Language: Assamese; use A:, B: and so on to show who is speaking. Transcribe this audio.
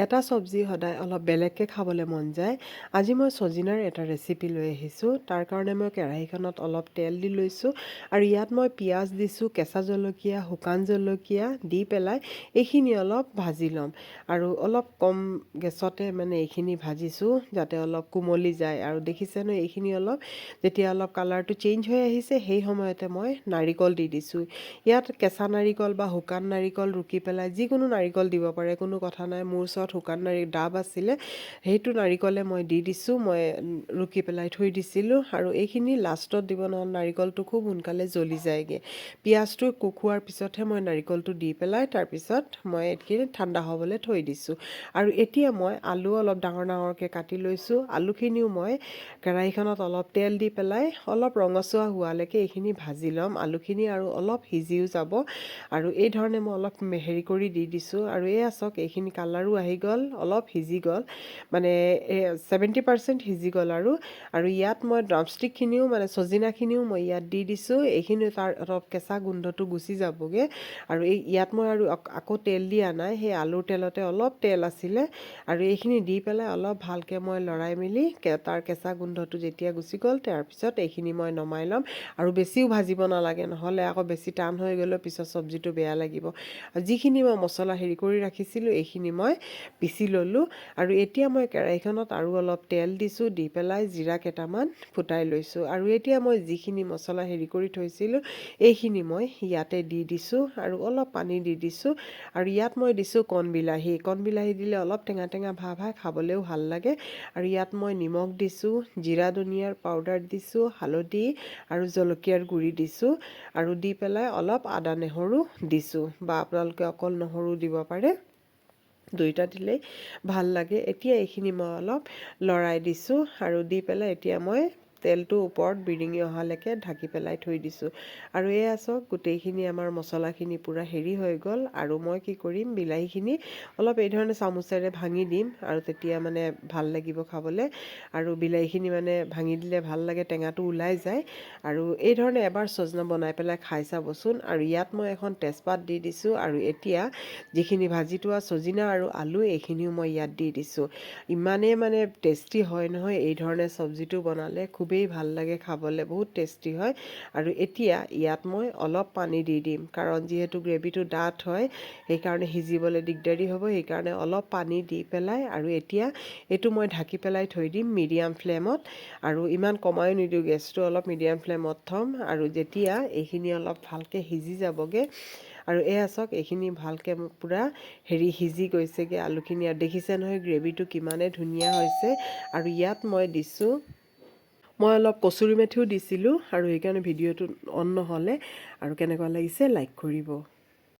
A: এটা চব্জি সদায় অলপ বেলেগকৈ খাবলৈ মন যায়। আজি মই ছজিনাৰ এটা ৰেচিপি লৈ আহিছোঁ। তাৰ কাৰণে মই কেৰাহীখনত অলপ তেল দি লৈছোঁ আৰু ইয়াত মই পিঁয়াজ দিছোঁ, কেঁচা জলকীয়া, শুকান জলকীয়া দি পেলাই এইখিনি অলপ ভাজি ল'ম আৰু অলপ কম গেছতে মানে এইখিনি ভাজিছোঁ যাতে অলপ কোমলি যায়। আৰু দেখিছে ন, এইখিনি অলপ যেতিয়া অলপ কালাৰটো চেঞ্জ হৈ আহিছে সেই সময়তে মই নাৰিকল দি দিছোঁ। ইয়াত কেঁচা নাৰিকল বা শুকান নাৰিকল ৰুকি পেলাই যিকোনো নাৰিকল দিব পাৰে, কোনো কথা নাই। মোৰ ওচৰত শুকান ডাব আছিলে, সেইটো নাৰিকলে মই দি দিছোঁ। মই ৰুকি পেলাই থৈ দিছিলোঁ আৰু এইখিনি লাষ্টত দিব, নহ'লে নাৰিকলটো খুব সোনকালে জ্বলি যায়গৈ। পিঁয়াজটো কুকোৱাৰ পিছতহে মই নাৰিকলটো দি পেলাই তাৰপিছত মই এইখিনি ঠাণ্ডা হ'বলৈ থৈ দিছোঁ। আৰু এতিয়া মই আলু অলপ ডাঙৰ ডাঙৰকৈ কাটি লৈছোঁ। আলুখিনিও মই কেৰাহীখনত অলপ তেল দি পেলাই অলপ ৰঙচুৱা হোৱালৈকে এইখিনি ভাজি ল'ম আলুখিনি, আৰু অলপ সিজিও যাব। আৰু এই ধৰণে মই অলপ হেৰি কৰি দি দিছোঁ। আৰু এই চাওক, এইখিনি কালাৰো আহি গ'ল, অলপ সিজি গ'ল, মানে 70% সিজি গ'ল। আৰু ইয়াত মই ড্ৰামষ্টিকখিনিও মানে ছজিনাখিনিও মই ইয়াত দি দিছোঁ। এইখিনি তাৰ অলপ কেঁচা গোন্ধটো গুচি যাবগৈ। আৰু ইয়াত মই আৰু আকৌ তেল দিয়া নাই, সেই আলুৰ তেলতে অলপ তেল আছিলে। আৰু এইখিনি দি পেলাই অলপ ভালকৈ মই লৰাই মেলি তাৰ কেঁচা গোন্ধটো যেতিয়া গুচি গ'ল, তাৰপিছত এইখিনি মই নমাই ল'ম। আৰু বেছিও ভাজিব নালাগে, নহ'লে আকৌ বেছি টান হৈ গ'লেও পিছত চব্জিটো বেয়া লাগিব। যিখিনি মই মছলা হেৰি কৰি ৰাখিছিলোঁ এইখিনি মই পিচি ল'লোঁ। আৰু এতিয়া মই কেৰাহীখনত আৰু অলপ তেল দিছোঁ, দি পেলাই জিৰা কেইটামান ফুটাই লৈছোঁ। আৰু এতিয়া মই যিখিনি মছলা হেৰি কৰি থৈছিলোঁ এইখিনি মই ইয়াতে দি দিছোঁ আৰু অলপ পানী দি দিছোঁ। আৰু ইয়াত মই দিছোঁ কণবিলাহী দিলে অলপ টেঙা টেঙা ভাৱ হয়, খাবলৈও ভাল লাগে। আৰু ইয়াত মই নিমখ দিছোঁ, জিৰা ধনিয়াৰ পাউডাৰ দিছোঁ, হালধি আৰু জলকীয়াৰ গুড়ি দিছোঁ। আৰু দি পেলাই অলপ আদা নহৰু দিছোঁ, বা আপোনালোকে অকল নহৰু দিব পাৰে, দুয়োটা দিলেই ভাল লাগে। এতিয়া এইখিনি মই অলপ লৰাই দিছোঁ আৰু দি পেলাই এতিয়া মই তেলটো ওপৰত বিৰিঙি অহালৈকে ঢাকি পেলাই থৈ দিছোঁ। আৰু এয়া চাওক, গোটেইখিনি আমাৰ মছলাখিনি পূৰা হেৰি হৈ গ'ল। আৰু মই কি কৰিম, বিলাহীখিনি অলপ এই ধৰণে চামুচেৰে ভাঙি দিম, আৰু তেতিয়া মানে ভাল লাগিব খাবলৈ। আৰু বিলাহীখিনি মানে ভাঙি দিলে ভাল লাগে, টেঙাটো ওলাই যায়। আৰু এই ধৰণে এবাৰ ছজনা বনাই পেলাই খাই চাবচোন। আৰু ইয়াত মই এখন তেজপাত দি দিছোঁ। আৰু এতিয়া যিখিনি ভাজি থোৱা ছজিনা আৰু আলু এইখিনিও মই ইয়াত দি দিছোঁ। ইমানেই মানে টেষ্টি হয় নহয়, এই ধৰণে চব্জিটো বনালে খুবেই ভাল লাগে খাবলৈ, বহুত টেষ্টি হয়। আৰু এতিয়া ইয়াত মই অলপ পানী দি দিম, কাৰণ যিহেতু গ্ৰেভিটো ডাঠ হয় সেইকাৰণে সিজিবলৈ দিগদাৰী হ'ব, সেইকাৰণে অলপ পানী দি পেলাই আৰু এতিয়া এইটো মই ঢাকি পেলাই থৈ দিম মিডিয়াম ফ্লেমত। আৰু ইমান কমায়ো নিদিওঁ, গেছটো অলপ মিডিয়াম ফ্লেমত থ'ম। আৰু যেতিয়া এইখিনি অলপ ভালকৈ সিজি যাবগৈ, আৰু এয়া চাওক, এইখিনি ভালকৈ পূৰা সিজি গৈছেগৈ আলুখিনি। আৰু দেখিছে নহয় গ্ৰেভিটো কিমানে ধুনীয়া হৈছে। আৰু ইয়াত মই দিছোঁ, মই অলপ কচুৰি মেথিও দিছিলোঁ, আৰু সেইকাৰণে ভিডিঅ'টো অন নহ'লে। আৰু কেনেকুৱা লাগিছে লাইক কৰিব।